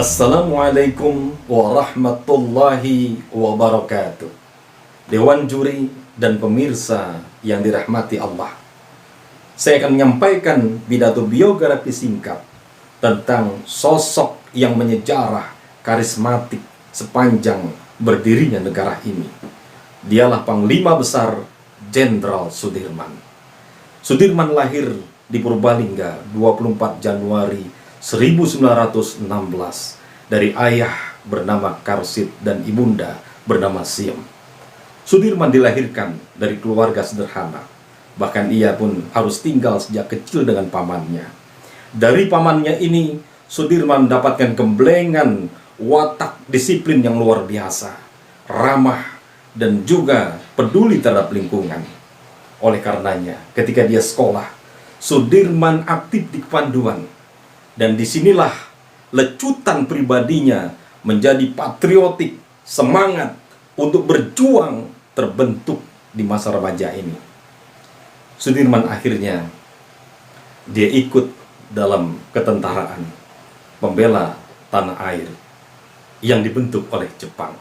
Assalamualaikum warahmatullahi wabarakatuh. Dewan juri dan pemirsa yang dirahmati Allah, saya akan menyampaikan pidato biografi singkat tentang sosok yang menyejarah karismatik sepanjang berdirinya negara ini. Dialah Panglima Besar Jenderal Sudirman. Sudirman lahir di Purbalingga 24 Januari 1916 dari ayah bernama Karsid dan ibunda bernama Siem. Sudirman dilahirkan dari keluarga sederhana. Bahkan ia pun harus tinggal sejak kecil dengan pamannya. Dari pamannya ini, Sudirman mendapatkan gemblengan watak disiplin yang luar biasa, ramah, dan juga peduli terhadap lingkungan. Oleh karenanya, ketika dia sekolah, Sudirman aktif di kepanduan. Dan disinilah lecutan pribadinya menjadi patriotik, semangat untuk berjuang terbentuk di masa remaja ini. Sudirman akhirnya dia ikut dalam ketentaraan pembela tanah air yang dibentuk oleh Jepang.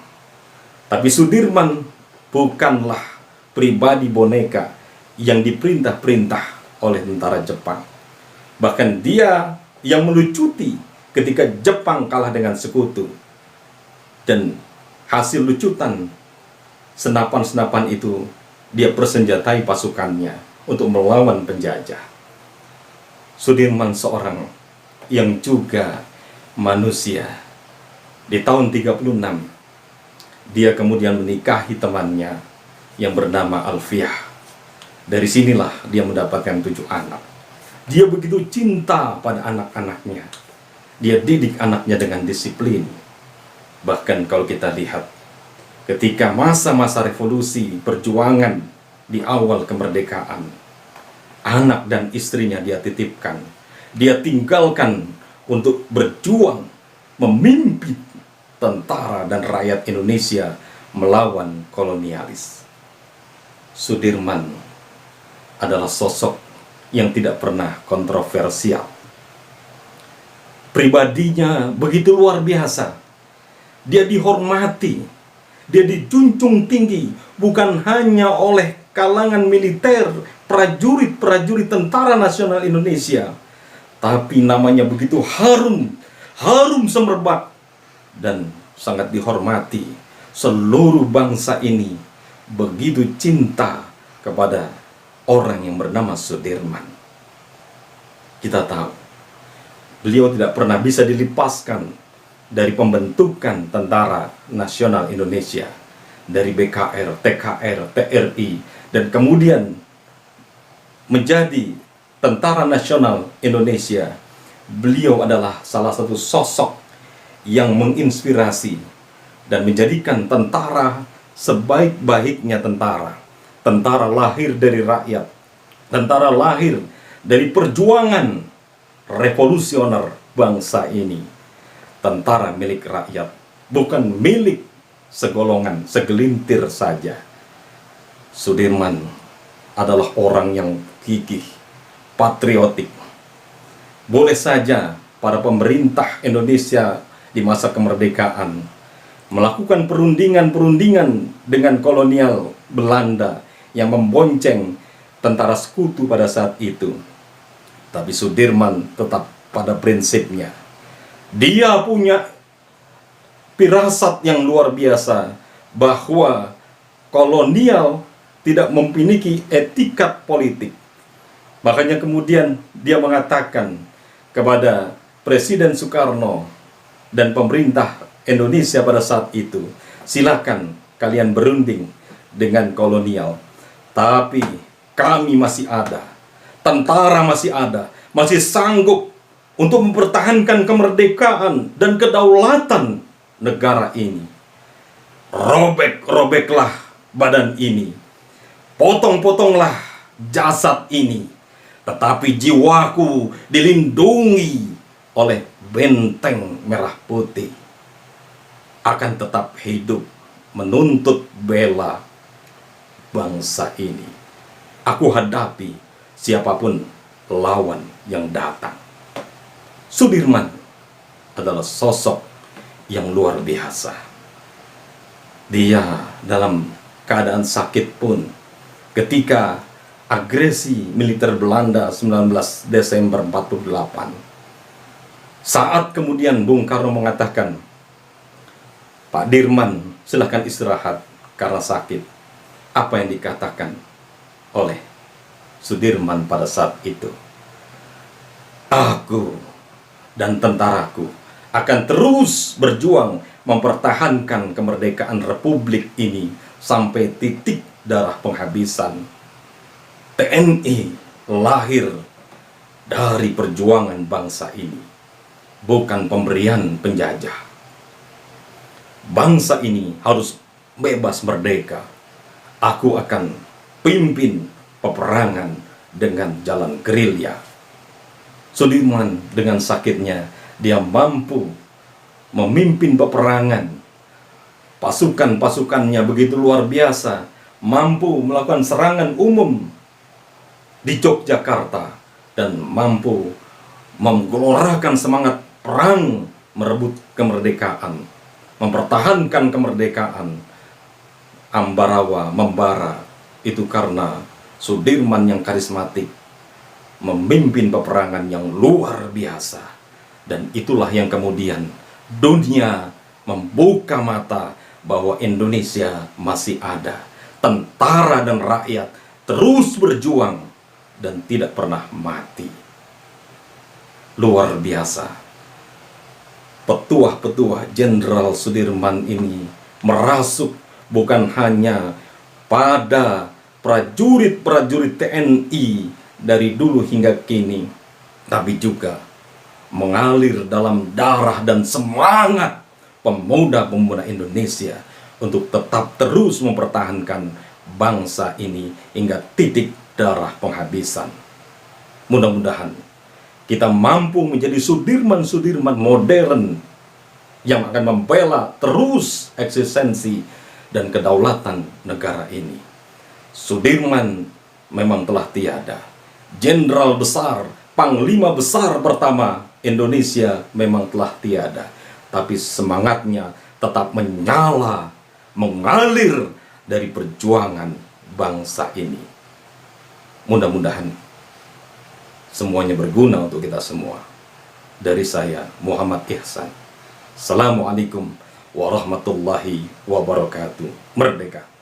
Tapi Sudirman bukanlah pribadi boneka yang diperintah-perintah oleh tentara Jepang. Bahkan dia yang melucuti ketika Jepang kalah dengan sekutu. Dan hasil lucutan senapan-senapan itu, dia persenjatai pasukannya untuk melawan penjajah. Sudirman seorang yang juga manusia. Di tahun 36, dia kemudian menikahi temannya yang bernama Alfiah. Dari sinilah dia mendapatkan 7 anak. Dia begitu cinta pada anak-anaknya. Dia didik anaknya dengan disiplin. Bahkan kalau kita lihat, ketika masa-masa revolusi, perjuangan di awal kemerdekaan, anak dan istrinya dia titipkan. Dia tinggalkan untuk berjuang, memimpin tentara dan rakyat Indonesia melawan kolonialis. Sudirman adalah sosok yang tidak pernah kontroversial. Pribadinya begitu luar biasa. Dia dihormati, dia dijunjung tinggi, bukan hanya oleh kalangan militer, prajurit-prajurit Tentara Nasional Indonesia, tapi namanya begitu harum semerbak dan sangat dihormati. Seluruh bangsa ini begitu cinta kepada orang yang bernama Sudirman. Kita tahu, beliau tidak pernah bisa dilepaskan dari pembentukan Tentara Nasional Indonesia, dari BKR, TKR, TRI, dan kemudian menjadi Tentara Nasional Indonesia. Beliau adalah salah satu sosok yang menginspirasi dan menjadikan tentara sebaik-baiknya tentara. Tentara lahir dari rakyat, tentara lahir dari perjuangan revolusioner bangsa ini. Tentara milik rakyat, bukan milik segolongan, segelintir saja. Sudirman adalah orang yang gigih, patriotik. Boleh saja para pemerintah Indonesia di masa kemerdekaan melakukan perundingan-perundingan dengan kolonial Belanda yang membonceng tentara sekutu pada saat itu. Tapi Sudirman tetap pada prinsipnya. Dia punya firasat yang luar biasa bahwa kolonial tidak memiliki etikat politik. Makanya kemudian dia mengatakan kepada Presiden Soekarno dan pemerintah Indonesia pada saat itu, silakan kalian berunding dengan kolonial, tapi kami masih ada, tentara masih ada, masih sanggup untuk mempertahankan kemerdekaan dan kedaulatan negara ini. Robek-robeklah badan ini, potong-potonglah jasad ini, tetapi jiwaku dilindungi oleh benteng merah putih. Akan tetap hidup menuntut bela bangsa ini. Aku hadapi siapapun lawan yang datang. Sudirman adalah sosok yang luar biasa. Dia dalam keadaan sakit pun ketika agresi militer Belanda 19 Desember 48. Saat kemudian Bung Karno mengatakan, Pak Dirman silahkan istirahat karena sakit. Apa yang dikatakan oleh Sudirman pada saat itu? Aku dan tentaraku akan terus berjuang mempertahankan kemerdekaan Republik ini sampai titik darah penghabisan. TNI lahir dari perjuangan bangsa ini, bukan pemberian penjajah. Bangsa ini harus bebas merdeka. Aku akan pimpin peperangan dengan jalan gerilya. Sudirman dengan sakitnya, dia mampu memimpin peperangan. Pasukan-pasukannya begitu luar biasa, mampu melakukan serangan umum di Yogyakarta dan mampu menggelorakan semangat perang merebut kemerdekaan, mempertahankan kemerdekaan. Ambarawa membara itu karena Sudirman yang karismatik memimpin peperangan yang luar biasa. Dan itulah yang kemudian dunia membuka mata bahwa Indonesia masih ada. Tentara dan rakyat terus berjuang dan tidak pernah mati. Luar biasa. Petuah-petuah Jenderal Sudirman ini merasuk bukan hanya pada prajurit-prajurit TNI dari dulu hingga kini, tapi juga mengalir dalam darah dan semangat pemuda-pemuda Indonesia untuk tetap terus mempertahankan bangsa ini hingga titik darah penghabisan. Mudah-mudahan kita mampu menjadi Sudirman-Sudirman modern yang akan membela terus eksistensi dan kedaulatan negara ini. Sudirman memang telah tiada. Jenderal besar, panglima besar pertama Indonesia memang telah tiada. Tapi semangatnya tetap menyala, mengalir dari perjuangan bangsa ini. Mudah-mudahan semuanya berguna untuk kita semua. Dari saya, Muhammad Ihsan. Assalamualaikum warahmatullahi wabarakatuh. Merdeka!